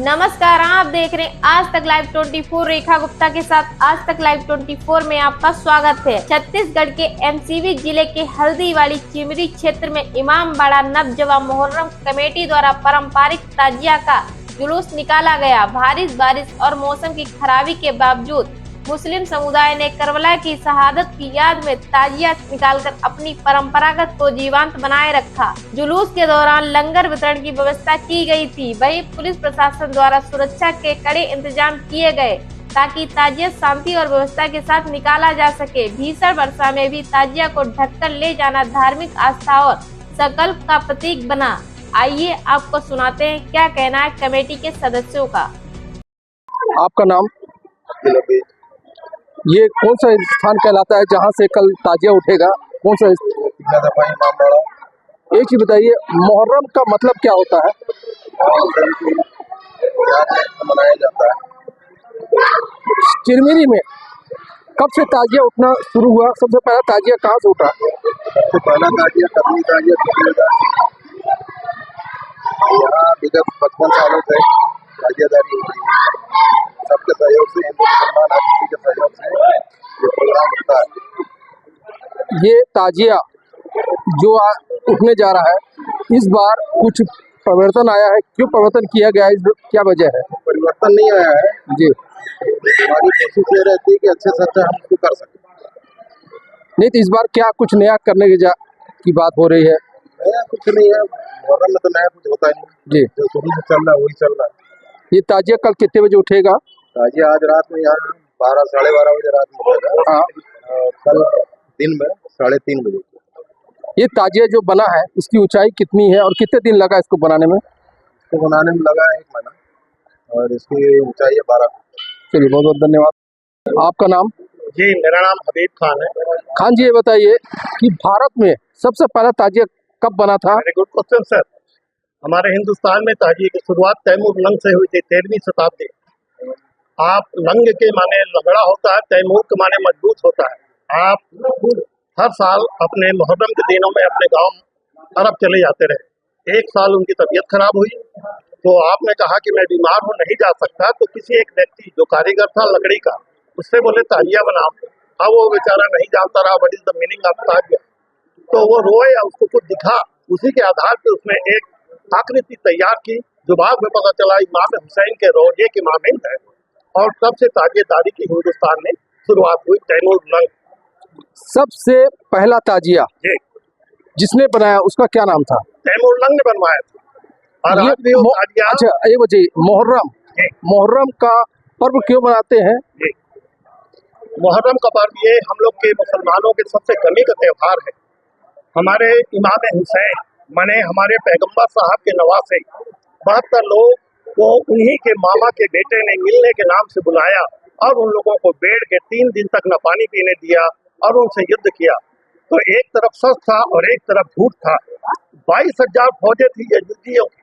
नमस्कार, आप देख रहे हैं आज तक लाइव 24। रेखा गुप्ता के साथ आज तक लाइव 24 में आपका स्वागत है। छत्तीसगढ़ के एमसीवी जिले के हल्दीवाली चिमरी क्षेत्र में इमामबाड़ा नवजवा मोहर्रम कमेटी द्वारा पारंपरिक ताजिया का जुलूस निकाला गया। भारी बारिश और मौसम की खराबी के बावजूद मुस्लिम समुदाय ने करबला की शहादत की याद में ताजिया निकालकर अपनी परंपरागत को जीवंत बनाए रखा। जुलूस के दौरान लंगर वितरण की व्यवस्था की गई थी। वहीं पुलिस प्रशासन द्वारा सुरक्षा के कड़े इंतजाम किए गए ताकि ताजिया शांति और व्यवस्था के साथ निकाला जा सके। भीषण वर्षा में भी ताजिया को ढककर ले जाना धार्मिक आस्था और संकल्प का प्रतीक बना। आइए आपको सुनाते हैं क्या कहना है कमेटी के सदस्यों का। आपका नाम? ये कौन सा स्थान कहलाता है जहाँ से कल ताजिया उठेगा? कौन सा? इमामबाड़ा। एक चीज बताइए, मोहर्रम का मतलब क्या होता है? मनाया जाता है। चिरमिरी में कब से ताजिया उठना शुरू हुआ? सबसे पहला ताजिया कहाँ से उठा? सबसे पहला ताजिया कदमी ताजिया यहाँ विगत 55 सालों से ताजियादारी हो रही है। सबके सहयोग से, हिंदू मुसलमान हर किसी के सहयोग से ये प्रोग्राम होता है। ये ताजिया जो उठने जा रहा है, इस बार कुछ परिवर्तन आया है। क्यों परिवर्तन किया गया है? क्या वजह है? परिवर्तन नहीं आया है जी। हमारी कोशिश ये रहती है कि अच्छे से अच्छा हम इसको कर सकें। नहीं तो इस बार क्या कुछ नया करने की बात हो रही है? नया कुछ नहीं है, मोहर्रम में तो नया कुछ होता नहीं जी। जो शुरू से चल रहा है वही चल रहा है। ये ताजिया कल कितने बजे उठेगा? ताजिया आज रात में यहाँ 12 साढ़े 12 बजे रात में उठेगा। कल दिन में 3:30 बजे। ये ताजिया जो बना है इसकी ऊंचाई कितनी है और कितने दिन लगा इसको बनाने में? इसको बनाने में लगा 1 महीना और इसकी ऊंचाई है 12 फीट। चलिए, बहुत बहुत धन्यवाद। आपका नाम? जी, मेरा नाम हबीब खान है। खान जी, ये बताइए कि भारत में सबसे पहला ताजिया कब बना था? Very good question sir. हमारे हिंदुस्तान में ताजिए की शुरुआत तैमूर लंग से हुई थी 13वीं शताब्दी। आप लंग के माने लगड़ा होता है, तैमूर के माने मजबूत होता है। आप हर साल अपने मुहर्रम के दिनों में अपने गांव अरब चले जाते रहे। एक साल उनकी तबीयत खराब हुई तो आपने कहा कि मैं बीमार हूँ, नहीं जा सकता। तो किसी एक व्यक्ति जो कारीगर था लकड़ी का, उससे बोले ताजिया बनाओ। अब वो बेचारा नहीं जानता रहा what is the meaning of tazia. तो वो रोए, उसको कुछ दिखा, उसी के आधार पर उसने एक आकृति तैयार की जो बाद में पता चला इमाम हुसैन के रोजे की मामिन है। और तब से ताजियादारी की हिंदुस्तान में शुरुआत हुई। तैमूर लंग सबसे पहला ताजिया जिसने बनाया उसका क्या नाम था? तैमूर लंग ने बनवाया था। और आज भी वो ताजिया। अच्छा, ये बताइए, मोहर्रम का पर्व क्यों मनाते हैं? मुहर्रम का पर्व ये हम लोग के मुसलमानों के सबसे गमी का त्योहार है। हमारे इमाम हुसैन माने हमारे पैगंबर साहब के नवासे 72 लोग को उन्हीं के मामा के बेटे ने मिलने के नाम से बुलाया और उन लोगों को बेड़ के 3 दिन तक न पानी पीने दिया और उनसे युद्ध किया। तो एक तरफ सच था और एक तरफ झूठ था। 22,000 फौजें थी यजीदियों की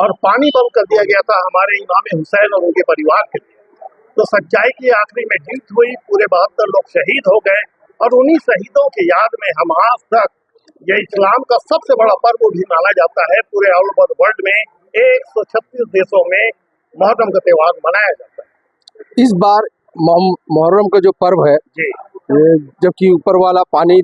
और पानी बंद कर दिया गया था हमारे इमाम हुसैन और उनके परिवार के लिए। तो सच्चाई की आखिरी में जीत हुई। पूरे 72 लोग शहीद हो गए और उन्हीं शहीदों की याद में हम आज तक ये इस्लाम का सबसे बड़ा पर्व भी माना जाता है। पूरे ऑल ओवर वर्ल्ड में 136 देशों में मुहर्रम का त्योहार मनाया जाता है। इस बार मुहर्रम का जो पर्व है, जबकि ऊपर वाला पानी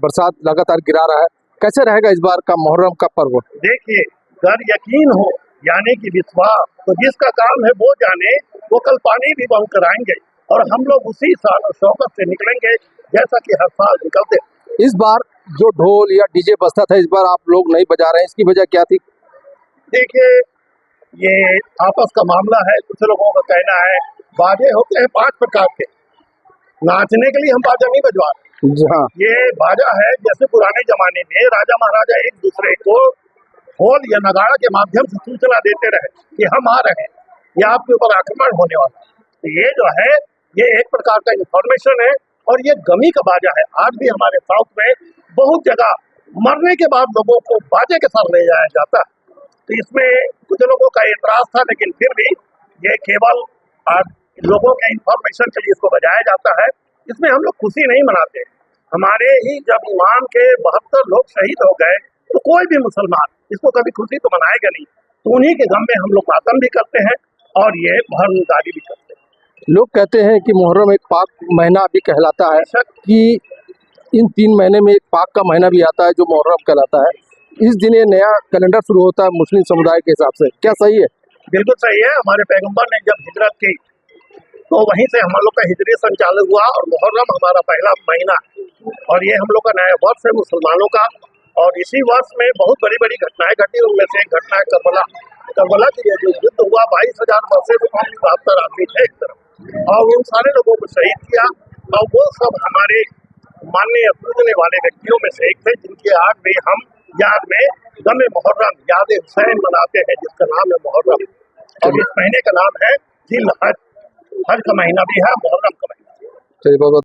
बरसात लगातार गिरा रहा है, कैसे रहेगा इस बार का मुहर्रम का पर्व? देखिए, अगर यकीन हो यानी कि विश्वास, तो जिसका काम है वो जाने। वो कल पानी भी बंद कराएंगे और हम लोग उसी साल शौकत से निकलेंगे जैसा कि हर साल निकलते। इस बार जो ढोल या डीजे बजता था, इस बार आप लोग नहीं बजा रहे हैं, इसकी वजह क्या थी? देखिए, ये आपस का मामला है। कुछ लोगों का कहना है बाजे होते हैं 5 प्रकार के, नाचने के लिए हम बाजा नहीं बजवा रहे। हाँ। ये बाजा है जैसे पुराने जमाने में राजा महाराजा एक दूसरे को ढोल या नगाड़ा के माध्यम से सूचना देते रहे कि हम आ रहे हैं या आपके ऊपर आक्रमण होने वाला है। तो ये जो है ये एक प्रकार का इंफॉर्मेशन है और ये गमी का बाजा है। आज भी हमारे साउथ में बहुत जगह मरने के बाद लोगों को बाजे के साथ ले जाया जाता है। तो इसमें कुछ लोगों का एतराज था, लेकिन फिर भी ये केवल लोगों के इंफॉर्मेशन के लिए इसको बजाया जाता है। इसमें हम लोग खुशी नहीं मनाते। हमारे ही जब ईमान के 72 लोग शहीद हो गए तो कोई भी मुसलमान इसको कभी खुशी तो मनाएगा नहीं। तो उन्हीं के गम में हम लोग मातम भी करते हैं और ये भरमदारी भी करते हैं। लोग कहते हैं कि मुहर्रम एक पाक महीना भी कहलाता है, कि इन 3 महीने में एक पाक का महीना भी आता है जो मुहर्रम कहलाता है। इस दिन ये नया कैलेंडर शुरू होता है मुस्लिम समुदाय के हिसाब से, क्या सही है? बिल्कुल सही है। हमारे पैगंबर ने जब हिजरत की तो वहीं से हम लोग का हिजरी संचालित हुआ और मुहर्रम हमारा पहला महीना है और ये हम लोग का नया वर्ष है मुसलमानों का। और इसी वर्ष में बहुत बड़ी बड़ी घटनाएं घटी, उनमें से एक घटना है करबला की जो युद्ध हुआ। 22,000 वर्षे से कम 72 आदमी थे एक तरफ और उन सारे लोगों को शहीद किया और वो सब हमारे माननीय पूजने वाले व्यक्तियों में से एक थे, जिनके आज भी हम याद में गमे मुहर्रम याद हुसैन मनाते हैं, जिसका नाम है मुहर्रम। और इस महीने का नाम है जिल हज। हज का महीना भी है, मुहर्रम का महीना। चलिए बहुत